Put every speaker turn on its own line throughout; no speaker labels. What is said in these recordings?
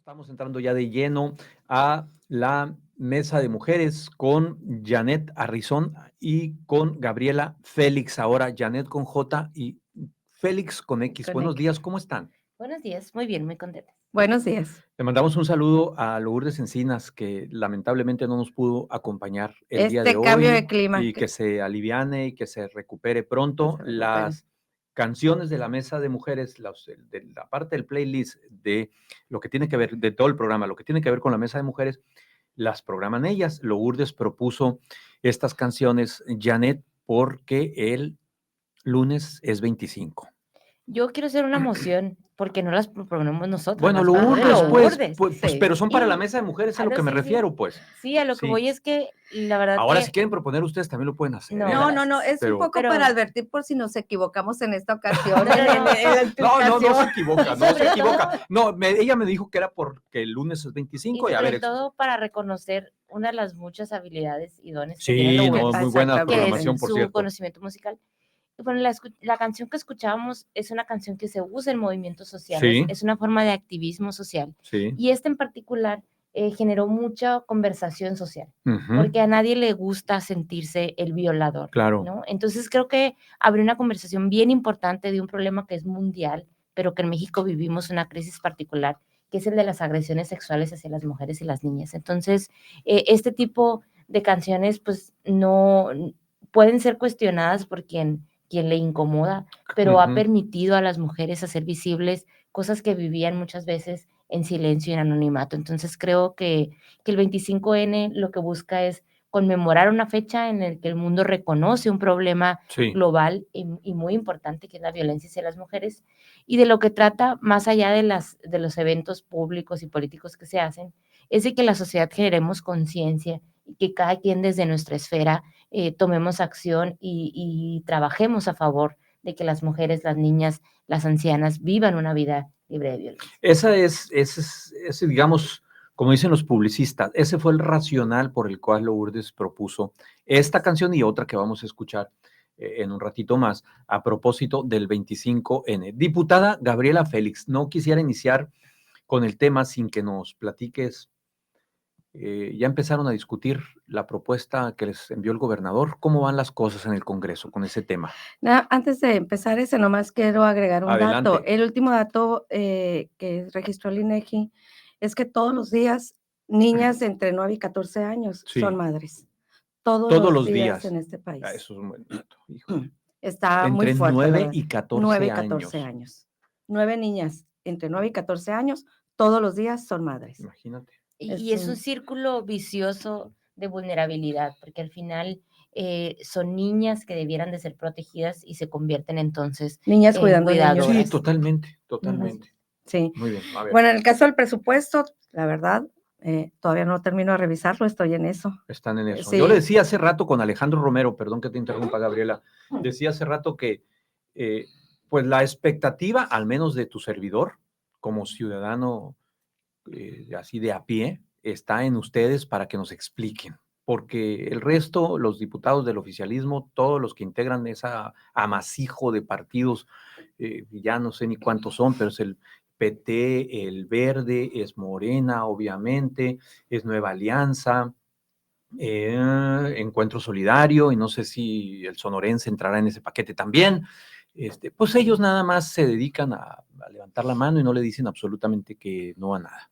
Estamos entrando ya de lleno a la mesa de mujeres con Janet Arrizón y con Gabriela Félix. Ahora Janet con J y Félix con X.
Con
Buenos
X.
días, ¿cómo están?
Buenos días, muy bien, muy contenta.
Buenos días.
Le mandamos un saludo a Lourdes Encinas, que lamentablemente no nos pudo acompañar el día de
Cambio de
hoy
clima.
y que se aliviane y que se recupere pronto.
Que se recupere.
Las canciones de la mesa de mujeres, de la parte del playlist de lo que tiene que ver, de todo el programa, lo que tiene que ver con la mesa de mujeres, las programan ellas. Lourdes propuso estas canciones, Janet, porque el lunes es 25.
Yo quiero hacer una moción porque no las proponemos nosotros.
Bueno,
las
Lourdes,
propone
pues,
Lourdes.
sí.
pero son para
Y-
la mesa de mujeres, a lo
no,
que me
sí,
refiero, pues.
Sí, a lo que
Sí.
voy es que la verdad
Ahora,
que
si quieren proponer ustedes, también lo pueden hacer.
No,
¿eh?
No, es
Pero-
un poco
pero-
para advertir por si nos equivocamos en esta ocasión.
No, no,
en la
No, se
explicación.
equivoca, no se equivoca. No, ella me dijo que era porque el lunes es 25
y
y a
sobre
ver.
todo para reconocer una de las muchas habilidades y dones que
Sí,
tiene
no,
Lourdes,
muy buena
Exactamente.
que
programación,
es
por
su
cierto.
conocimiento musical. Y bueno, la canción que escuchábamos es una canción que se usa en movimientos sociales,
Sí.
es una forma de activismo social.
Sí.
Y en particular generó mucha conversación social,
Ujú.
porque a nadie le gusta sentirse el violador,
Claro.
¿no? Entonces creo que abrió una conversación bien importante de un problema que es mundial, pero que en México vivimos una crisis particular, que es el de las agresiones sexuales hacia las mujeres y las niñas. Entonces, este tipo de canciones, pues, no pueden ser cuestionadas por quien le incomoda, pero ha
Ujú.
permitido a las mujeres hacer visibles cosas que vivían muchas veces en silencio y en anonimato. Entonces creo que el 25N lo que busca es conmemorar una fecha en la que el mundo reconoce un problema
Sí.
global y muy importante, que es la violencia hacia las mujeres, y de lo que trata, más allá de los eventos públicos y políticos que se hacen, es de que la sociedad generemos conciencia y que cada quien desde nuestra esfera tomemos acción y trabajemos a favor de que las mujeres, las niñas, las ancianas vivan una vida libre de violencia.
Ese, digamos, como dicen los publicistas, ese fue el racional por el cual Lourdes propuso esta canción y otra que vamos a escuchar en un ratito más, a propósito del 25N. Diputada Gabriela Félix, no quisiera iniciar con el tema sin que nos platiques. Ya empezaron a discutir la propuesta que les envió el gobernador. ¿Cómo van las cosas en el Congreso con ese tema?
Antes de empezar ese, nomás quiero agregar un
Adelante.
dato. El último dato que registró el INEGI es que todos los días niñas entre 9 y 14 años
Sí.
son madres. Todos
Todos
los
los días
en este país.
Eso es un buen dato. Híjole.
Está muy
Entre
fuerte,
9
¿verdad?
y 14
9 y
años.
14 años. 9 niñas entre 9 y 14 años, todos los días son madres.
Imagínate.
Y es un círculo vicioso de vulnerabilidad, porque al final son niñas que debieran de ser protegidas y se convierten entonces
niñas
en
cuidando niños.
cuidadoras.
Sí, totalmente.
Sí.
Muy bien, a ver.
Bueno, en el caso del presupuesto, la verdad, todavía no termino de revisarlo, estoy en eso.
Están en eso.
Sí.
Yo le decía hace rato con Alejandro Romero, perdón que te interrumpa, Gabriela, decía hace rato que pues la expectativa, al menos de tu servidor, como ciudadano así de a pie, está en ustedes para que nos expliquen, porque el resto, los diputados del oficialismo, todos los que integran ese amasijo de partidos, ya no sé ni cuántos son, pero es el PT, el Verde, es Morena, obviamente, es Nueva Alianza, Encuentro Solidario, y no sé si el sonorense entrará en ese paquete también. Pues ellos nada más se dedican a levantar la mano y no le dicen absolutamente que no a nada.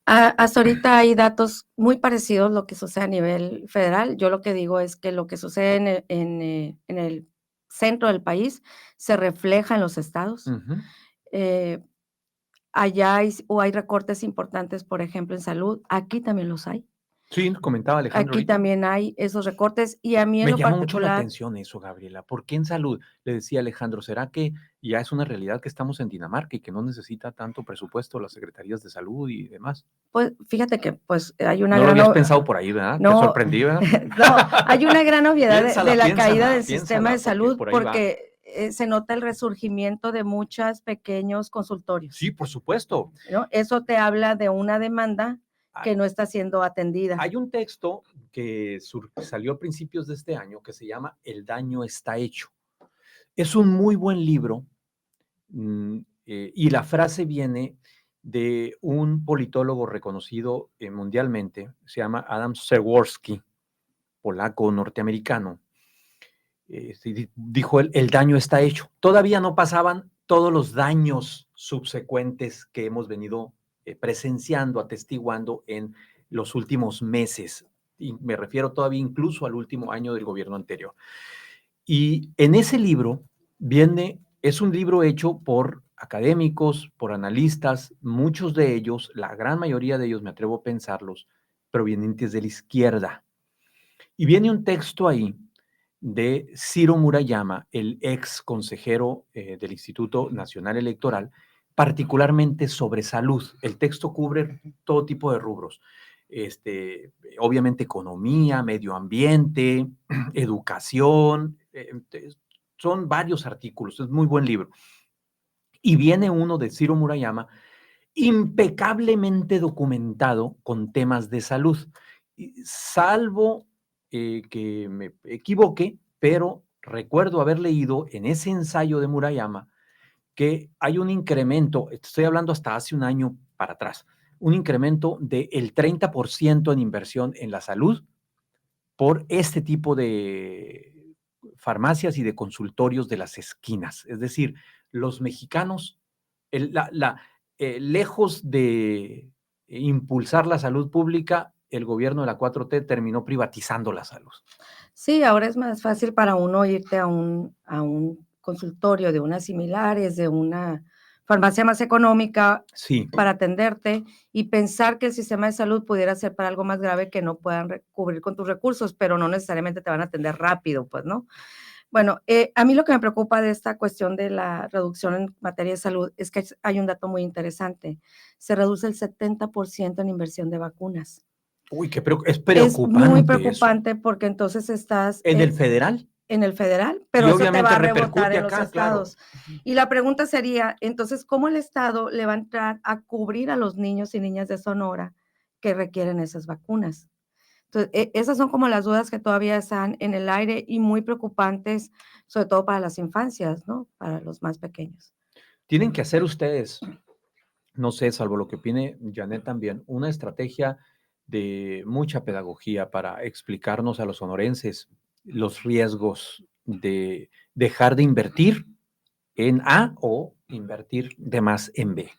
Hasta ahorita hay datos muy parecidos a lo que sucede a nivel federal. Yo lo que digo es que lo que sucede en el centro del país se refleja en los estados.
Ujú.
Allá hay recortes importantes, por ejemplo, en salud. Aquí también los hay.
Sí, nos comentaba Alejandro
Aquí
ahorita.
también hay esos recortes y a mí en
Me
lo
llama mucho la
particular,
atención eso, Gabriela. ¿Por qué en salud? Le decía Alejandro, ¿será que ya es una realidad que estamos en Dinamarca y que no necesita tanto presupuesto las secretarías de salud y demás?
pues fíjate que pues hay una
No lo
gran
habías pensado por ahí, ¿verdad? Te
no,
sorprendí, ¿verdad?
no, hay una gran obviedad de la caída del
piénsala,
sistema de salud
por ahí va.
porque se nota el resurgimiento de muchos pequeños consultorios.
Sí, por supuesto.
¿No? Eso te habla de una demanda que
Hay,
no está siendo atendida.
hay un texto que salió a principios de este año que se llama El daño está hecho. Es un muy buen libro y la frase viene de un politólogo reconocido mundialmente, se llama Adam Przeworski, polaco norteamericano. Dijo él, el daño está hecho. Todavía no pasaban todos los daños subsecuentes que hemos venido presenciando, atestiguando en los últimos meses. Y me refiero todavía incluso al último año del gobierno anterior. Y en ese libro es un libro hecho por académicos, por analistas, muchos de ellos, la gran mayoría de ellos, me atrevo a pensarlos, provenientes de la izquierda. Y viene un texto ahí de Ciro Murayama, el ex consejero del Instituto Nacional Electoral, particularmente sobre salud. El texto cubre todo tipo de rubros. Obviamente economía, medio ambiente, educación, son varios artículos, es muy buen libro. Y viene uno de Ciro Murayama, impecablemente documentado con temas de salud, salvo que me equivoque, pero recuerdo haber leído en ese ensayo de Murayama que hay un incremento, estoy hablando hasta hace un año para atrás, un incremento del 30% en inversión en la salud por este tipo de farmacias y de consultorios de las esquinas. Es decir, los mexicanos, lejos de impulsar la salud pública, el gobierno de la 4T terminó privatizando la salud.
Sí, ahora es más fácil para uno irte a un consultorio de unas similares, de una farmacia más económica
Sí.
para atenderte y pensar que el sistema de salud pudiera ser para algo más grave que no puedan cubrir con tus recursos, pero no necesariamente te van a atender rápido, pues, ¿no? Bueno, a mí lo que me preocupa de esta cuestión de la reducción en materia de salud es que hay un dato muy interesante. Se reduce el 70% en inversión de vacunas.
Uy, es
Es
preocupante
muy
eso.
preocupante porque entonces estás
¿En el federal?
en el federal,
Y
pero eso te
obviamente
va a rebotar
repercute
en los
acá, claro.
estados. Y la pregunta sería, entonces, ¿cómo el Estado le va a entrar a cubrir a los niños y niñas de Sonora que requieren esas vacunas? Entonces, esas son como las dudas que todavía están en el aire y muy preocupantes, sobre todo para las infancias, ¿no? Para los más pequeños.
Tienen que hacer ustedes, no sé, salvo lo que opine Janet también, una estrategia de mucha pedagogía para explicarnos a los sonorenses los riesgos de dejar de invertir en A o invertir de más en B.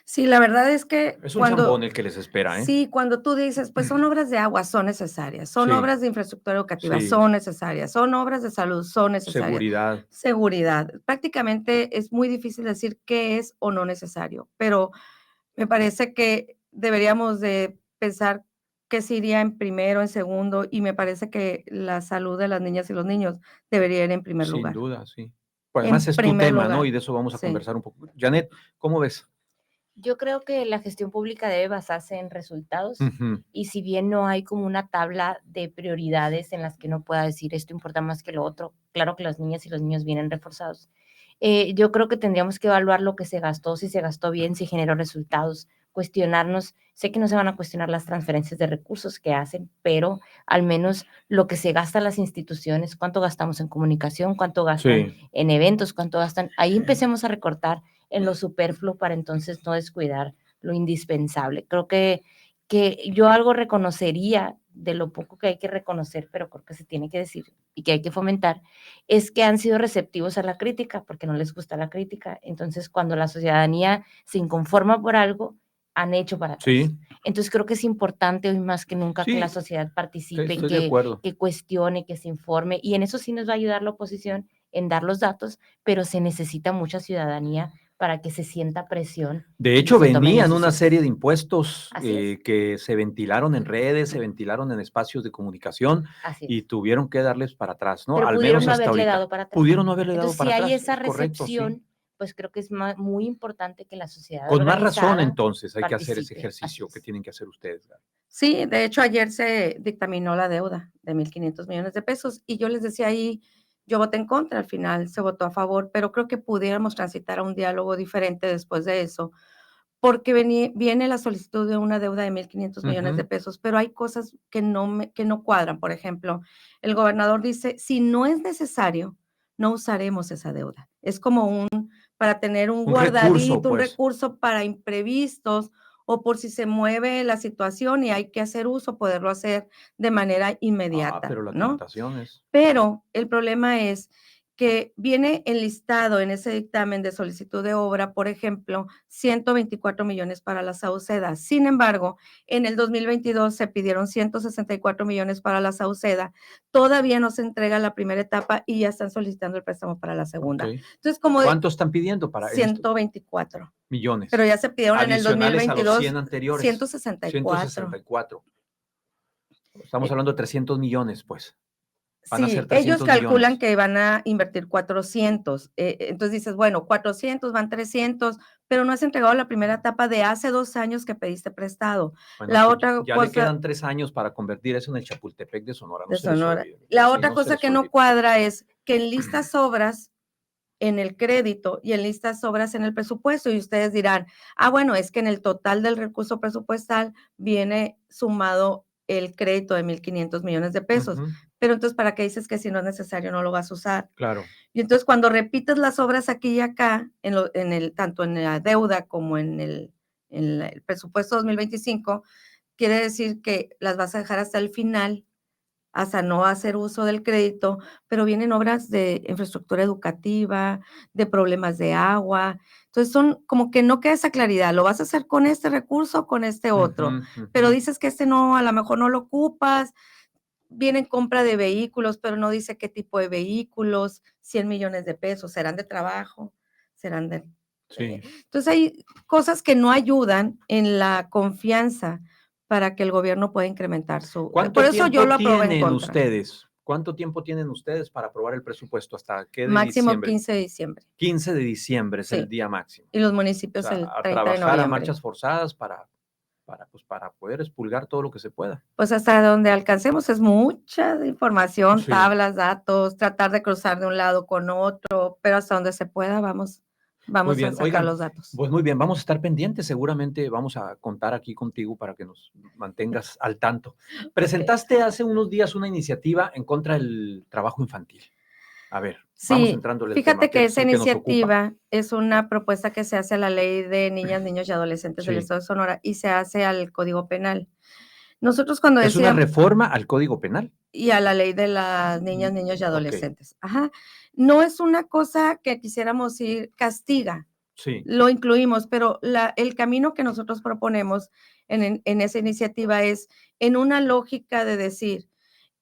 Sí, la verdad es que
Es un chambón el que les espera, ¿eh?
sí, cuando tú dices, pues son obras de agua, son necesarias, son
Sí,
obras de infraestructura educativa,
sí,
son necesarias, son obras de salud, son necesarias.
seguridad.
Seguridad. Prácticamente es muy difícil decir qué es o no necesario, pero me parece que deberíamos de pensar qué se iría en primero, en segundo, y me parece que la salud de las niñas y los niños debería ir en primer
Sin
lugar.
duda, sí. Pues además
En
es tu
primer
tema, ¿no?
lugar,
Y de eso vamos a
sí.
conversar un poco. Janet, ¿cómo ves?
Yo creo que la gestión pública debe basarse en resultados
Ujú.
y si bien no hay como una tabla de prioridades en las que no pueda decir esto importa más que lo otro, claro que las niñas y los niños vienen reforzados. Yo creo que tendríamos que evaluar lo que se gastó, si se gastó bien, si generó resultados, cuestionarnos. Sé que no se van a cuestionar las transferencias de recursos que hacen, pero al menos lo que se gasta las instituciones, cuánto gastamos en comunicación, cuánto gastan
Sí.
en eventos, cuánto gastan. Ahí empecemos a recortar en lo superfluo para entonces no descuidar lo indispensable. Creo que yo algo reconocería de lo poco que hay que reconocer, pero creo que se tiene que decir y que hay que fomentar, es que han sido receptivos a la crítica, porque no les gusta la crítica. Entonces, cuando la ciudadanía se inconforma por algo, han hecho para atrás.
Sí.
Entonces, creo que es importante hoy más que nunca que
Sí,
la sociedad participe,
estoy de acuerdo.
que cuestione, que se informe, y en eso sí nos va a ayudar la oposición en dar los datos, pero se necesita mucha ciudadanía para que se sienta presión.
De
y
hecho,
se tomen
venían una
decisiones.
serie de impuestos
Así es.
que se ventilaron en redes, se ventilaron en espacios de comunicación
Así es.
y tuvieron que darles para atrás, ¿no?
Pero
Al
pudieron
menos
no
hasta
haberle
ahorita.
dado para atrás.
Pudieron no haberle dado
Entonces, si
para
hay
atrás,
esa
es correcto, sí.
recepción, pues creo que es muy importante que la sociedad
Con más razón,
organizada
entonces, hay que hacer ese
participe.
ejercicio
Así
que
es.
tienen que hacer ustedes. Gaby.
Sí, de hecho, ayer se dictaminó la deuda de 1,500 millones de pesos y yo les decía ahí, yo voté en contra, al final se votó a favor, pero creo que pudiéramos transitar a un diálogo diferente después de eso, porque viene la solicitud de una deuda de 1,500 millones de
Ujú.
pesos, pero hay cosas que no cuadran. Por ejemplo, el gobernador dice, si no es necesario, no usaremos esa deuda. Es como un para tener un
Un
guardadito,
recurso,
un
pues.
recurso para imprevistos o por si se mueve la situación y hay que hacer uso, poderlo hacer de manera inmediata,
Pero la
¿no?
tentación es.
Pero el problema es que viene enlistado en ese dictamen de solicitud de obra, por ejemplo, 124 millones para la Sauceda. Sin embargo, en el 2022 se pidieron 164 millones para la Sauceda. Todavía no se entrega la primera etapa y ya están solicitando el préstamo para la segunda.
Ok.
Entonces, como
¿Cuánto están pidiendo para esto?
124,
Millones.
pero ya se pidieron en el
Adicionales a los
2022
100 anteriores.
164.
164. Estamos
Eh,
hablando de 300 millones, pues. Van a
Sí,
ser
ellos
300
calculan
millones.
que van a invertir 400. Entonces dices, bueno, 400 van 300, pero no has entregado la primera etapa de hace 2 años que pediste prestado.
Bueno,
La
pues
otra
ya le
cosa
quedan 3 años para convertir eso en el Chapultepec de Sonora. No
de
se les
Sonora.
olvide.
La
Sí,
otra
no se
cosa
les
que no
olvide.
cuadra es que en listas obras, en el crédito y en listas obras en el presupuesto, y ustedes dirán, bueno, es que en el total del recurso presupuestal viene sumado el crédito de 1,500 millones de pesos.
Ujú,
Pero entonces, ¿para qué dices que si no es necesario no lo vas a usar?
claro.
Y entonces cuando repites las obras aquí y acá, tanto en la deuda como en el presupuesto 2025, quiere decir que las vas a dejar hasta el final, hasta no hacer uso del crédito, pero vienen obras de infraestructura educativa, de problemas de agua. Entonces son como que no queda esa claridad, ¿lo vas a hacer con este recurso o con este otro?
Ujú,
Pero
ujú.
dices que no, a lo mejor no lo ocupas. Viene en compra de vehículos, pero no dice qué tipo de vehículos, 100 millones de pesos, serán de trabajo, serán de...
Sí.
Entonces hay cosas que no ayudan en la confianza para que el gobierno pueda incrementar su...
¿Cuánto
Por eso yo
tiempo
lo aprobé en
tienen
contra.
ustedes? ¿Cuánto tiempo tienen ustedes para aprobar el presupuesto? ¿Hasta qué de
Máximo
diciembre?
15 de diciembre.
15 de diciembre es el
Sí.
día máximo.
Y los
O
municipios
sea,
el
a
30 de
trabajar a
noviembre.
marchas forzadas para poder expulgar todo lo que se pueda.
Pues hasta donde alcancemos es mucha información,
Sí.
tablas, datos, tratar de cruzar de un lado con otro, pero hasta donde se pueda vamos
Muy
a
bien.
sacar
Oigan,
los datos.
pues muy bien, vamos a estar pendientes. Seguramente vamos a contar aquí contigo para que nos mantengas al tanto. Presentaste hace unos días una iniciativa en contra del trabajo infantil. A ver, vamos
Sí,
entrándole al tema,
fíjate que
que es
esa
el que nos ocupa.
iniciativa es una propuesta que se hace a la Ley de Niñas, Niños y Adolescentes del
Sí.
Estado de Sonora y se hace al Código Penal. Nosotros cuando
¿Es una
decíamos...
reforma al Código Penal?
Y a la Ley de las Niñas, Niños y
Ok,
Adolescentes. Ajá. No es una cosa que quisiéramos ir castiga,
sí.
lo incluimos, pero el camino que nosotros proponemos en esa iniciativa es en una lógica de decir,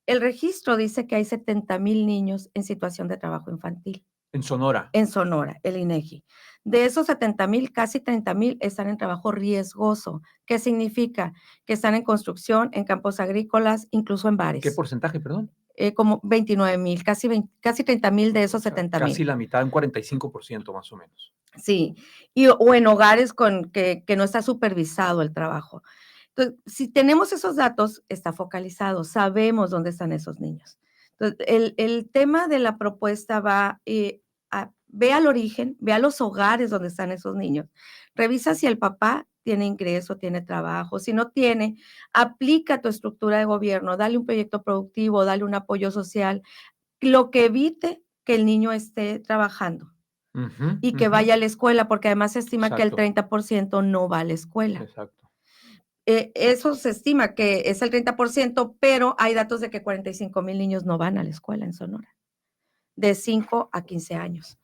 el registro dice que hay 70,000 niños en situación de trabajo infantil
En Sonora.
en Sonora, el INEGI. De esos 70,000, casi 30,000 están en trabajo riesgoso. ¿Qué significa? Que están en construcción, en campos agrícolas, incluso en
¿Qué
bares.
porcentaje, perdón?
Como 29,000, casi 30,000 de esos
O sea,
70,000.
casi la mitad, un 45% más o menos.
Sí, o en hogares que no está supervisado el trabajo. Entonces, si tenemos esos datos, está focalizado, sabemos dónde están esos niños. Entonces, el tema de la propuesta va, ve al origen, ve a los hogares donde están esos niños, revisa si el papá tiene ingreso, tiene trabajo, si no tiene, aplica tu estructura de gobierno, dale un proyecto productivo, dale un apoyo social, lo que evite que el niño esté trabajando
Ujú,
y que
ujú.
vaya a la escuela, porque además se estima que el
Exacto,
30% no va a la escuela.
exacto.
Eso se estima que es el 30%, pero hay datos de que 45,000 niños no van a la escuela en Sonora, de 5 a 15 años.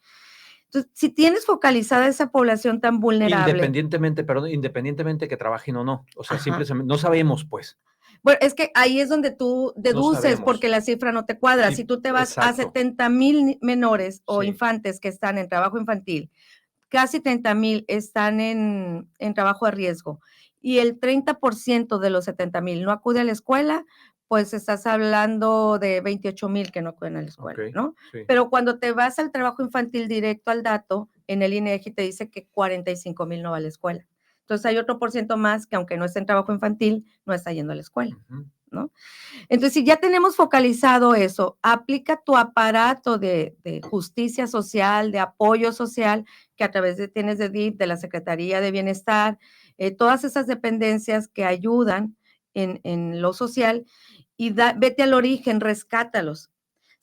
Entonces, si tienes focalizada esa población tan vulnerable.
Independientemente que trabajen o no. O sea,
Ajá.
simplemente no sabemos, pues.
Bueno, es que ahí es donde tú deduces
sabemos.
porque la cifra no te cuadra.
Sí,
Si tú te vas a
exacto.
70,000 menores o
Sí.
infantes que están en trabajo infantil, casi 30,000 están en trabajo de riesgo y el 30% de los 70,000 no acude a la escuela, pues estás hablando de 28,000 que no acuden a la escuela,
Ok,
¿no?
sí.
Pero cuando te vas al trabajo infantil directo al dato, en el INEGI te dice que 45,000 no va a la escuela. Entonces hay otro % más que aunque no esté en trabajo infantil, no está yendo a la escuela,
Ujú.
¿no? Entonces, si ya tenemos focalizado eso, aplica tu aparato de justicia social, de apoyo social, que a través tienes de DIF, de la Secretaría de Bienestar, todas esas dependencias que ayudan en lo social, y vete al origen, rescátalos.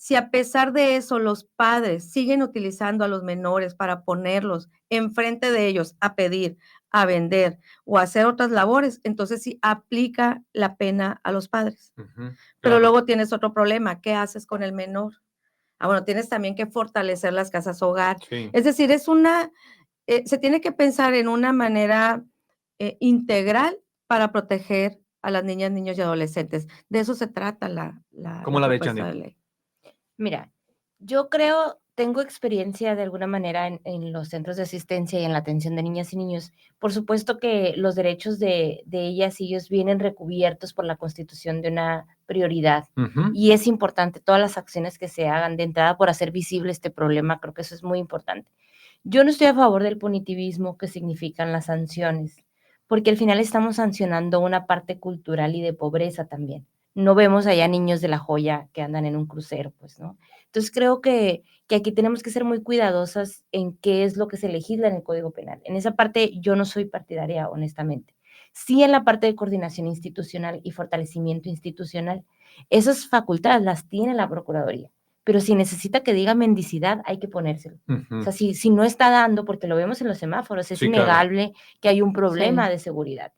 Si a pesar de eso los padres siguen utilizando a los menores para ponerlos enfrente de ellos a pedir, a vender o a hacer otras labores, entonces sí aplica la pena a los padres.
Ujú,
Pero
claro.
luego tienes otro problema, ¿qué haces con el menor? Bueno, tienes también que fortalecer las casas hogar.
Sí.
Es decir, se tiene que pensar en una manera integral para proteger a las niñas, niños y adolescentes. De eso se trata
¿Cómo
la
la ves,
propuesta de
Janet?
ley.
Mira, yo creo, tengo experiencia de alguna manera en los centros de asistencia y en la atención de niñas y niños. Por supuesto que los derechos de ellas y ellos vienen recubiertos por la Constitución de una prioridad.
Ujú,
Y es importante todas las acciones que se hagan de entrada por hacer visible este problema. Creo que eso es muy importante. Yo no estoy a favor del punitivismo que significan las sanciones, porque al final estamos sancionando una parte cultural y de pobreza también. No vemos allá niños de La Joya que andan en un crucero, pues, ¿no? Entonces creo que aquí tenemos que ser muy cuidadosas en qué es lo que se legisla en el Código Penal. En esa parte yo no soy partidaria, honestamente. Sí, en la parte de coordinación institucional y fortalecimiento institucional, esas facultades las tiene la Procuraduría, pero si necesita que diga mendicidad, hay que ponérselo. O
ujú.
sea, si no está dando, porque lo vemos en los semáforos, es
Sí, claro.
innegable que hay un problema
Sí.
de seguridad.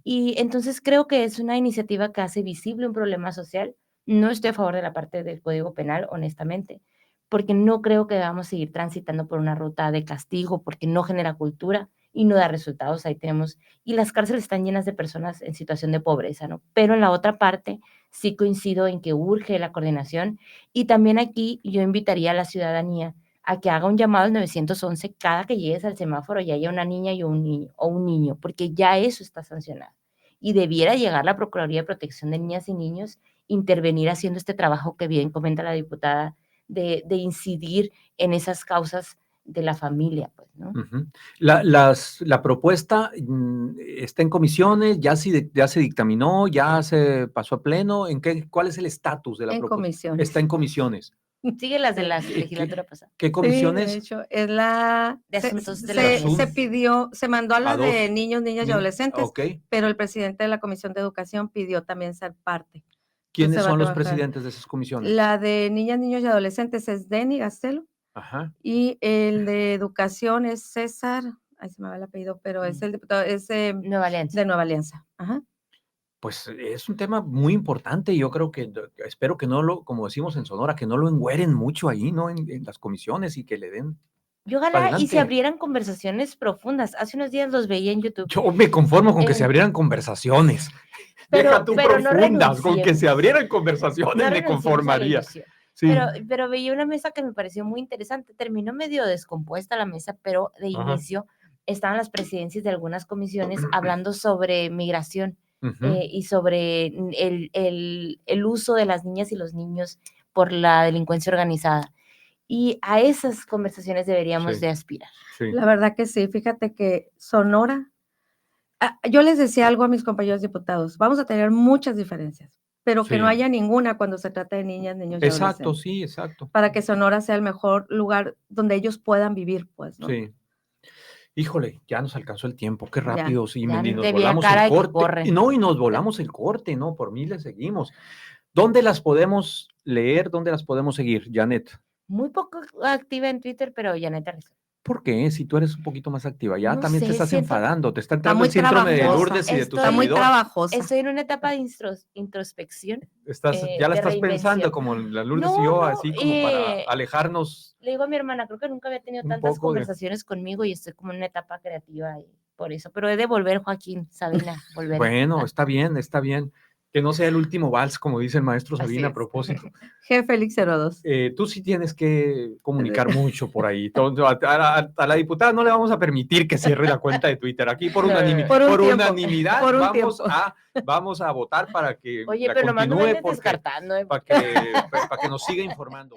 Y entonces creo que es una iniciativa que hace visible un problema social. No estoy a favor de la parte del Código Penal, honestamente, porque no creo que debamos seguir transitando por una ruta de castigo, porque no genera cultura y no da resultados. Ahí tenemos, y las cárceles están llenas de personas en situación de pobreza, ¿no? Pero en la otra parte sí coincido en que urge la coordinación, y también aquí yo invitaría a la ciudadanía a que haga un llamado al 911 cada que llegues al semáforo y haya una niña y un niño, porque ya eso está sancionado. Y debiera llegar la Procuraduría de Protección de Niñas y Niños, intervenir haciendo este trabajo que bien comenta la diputada, de incidir en esas causas de la familia, pues, ¿no?
Ujú. La propuesta está en comisiones, ya se dictaminó, ya se pasó a pleno. ¿Cuál es el estatus de la
En
propuesta?
comisiones.
Está en comisiones.
Sigue las de la
Sí.
legislatura pasada,
¿Qué
Sí, de
comisiones?
hecho, es la
de asuntos de la niñez.
se pidió, se mandó a
A
la de
dos.
niños, niñas y adolescentes,
Ok.
pero el presidente de la Comisión de Educación pidió también ser parte. Entonces
¿Quiénes
se va a
son los
trabajar.
presidentes de esas comisiones?
La de niñas, niños y adolescentes es Denny Gastelo
Ajá.
y el de educación es César, ay, se me va el apellido, pero es el diputado, es
Nueva Alianza.
de Nueva Alianza. Ajá.
Pues es un tema muy importante. Yo creo que, espero que no como decimos en Sonora, que no lo engüeren mucho ahí, ¿no? En las comisiones y que le den
Y
para
ojalá y se
adelante.
abrieran conversaciones profundas. Hace unos días los veía en YouTube.
Yo me conformo con que se abrieran conversaciones. Deja tú
Pero no
profundas, con que se
renunciemos.
abrieran conversaciones
No
me
renunciemos a la
conformaría.
ilusión.
Sí.
Pero veía una mesa que me pareció muy interesante. Terminó medio descompuesta la mesa, pero de
Ajá.
inicio estaban las presidencias de algunas comisiones hablando sobre migración
Ujú.
y sobre el uso de las niñas y los niños por la delincuencia organizada. Y a esas conversaciones deberíamos
Sí.
de aspirar.
Sí.
La verdad que sí, fíjate que Sonora, yo les decía algo a mis compañeros diputados, vamos a tener muchas diferencias, pero que no
Sí.
haya ninguna cuando se trata de niñas, niños y
Exacto,
adolescentes,
sí, exacto.
para que Sonora sea el mejor lugar donde ellos puedan vivir, pues, ¿no?
Sí. Híjole, ya nos alcanzó el tiempo, qué
Ya,
rápido, sí,
ya
y nos
te vi a
volamos
cara
el
de que
corte.
corre.
Y nos volamos el corte, ¿no? Por mí le seguimos. ¿Dónde las podemos leer? ¿Dónde las podemos seguir, Janet?
Muy poco activa en Twitter, pero Janet Arrezola.
¿Por qué? Si tú eres un poquito más activa, ya
No
también te
sé,
estás
siento,
enfadando, te está
Está
entrando
muy
el síndrome de
trabajosa,
Lourdes y de tu
está muy
servidor.
trabajosa.
estoy en una etapa de introspección,
Ya la
de
estás pensando
reinvención.
como la Lourdes y
No,
yo,
no,
así como para alejarnos
le digo a mi hermana, creo que nunca había tenido
un
tantas
poco de...
conversaciones conmigo y estoy como en una etapa creativa y por eso, pero he de volver, Joaquín, Sabina, volver.
Bueno, está bien, está bien. Que no sea el último vals, como dice el maestro
Así
Sabina a
es.
propósito.
G. Félix 02.
Tú sí tienes que comunicar mucho por ahí. A la diputada no le vamos a permitir que cierre la cuenta de Twitter. Aquí por
No, no, no.
Por un tiempo,
unanimidad
por un
vamos
tiempo.
vamos a votar para que
Oye,
la
pero nomás no me
continúe
andes descartando,
para que nos siga informando.